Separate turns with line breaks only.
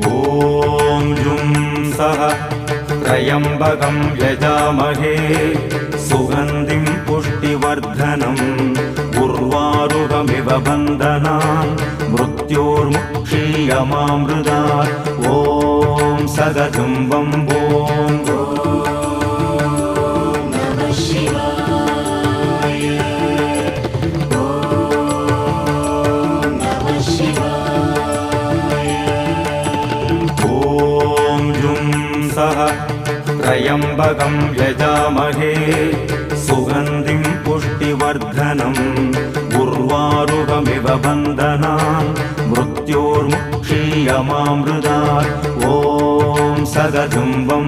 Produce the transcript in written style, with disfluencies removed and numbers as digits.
ॐ जुं सः त्र्यम्बकं यजामहे सुगन्धिं पुष्टिवर्धनम् उर्वारुकमिव बन्धनान् मृत्योर्मुक्षीयमामृतात् ॐ सगजुम्बं ॐ त्र्यम्बकं यजामहे सुगन्धिं पुष्टिवर्धनम् उर्वारुकमिव बन्धनान् मृत्योर्मुक्षीयमामृतात् ॐ सगजुम्बं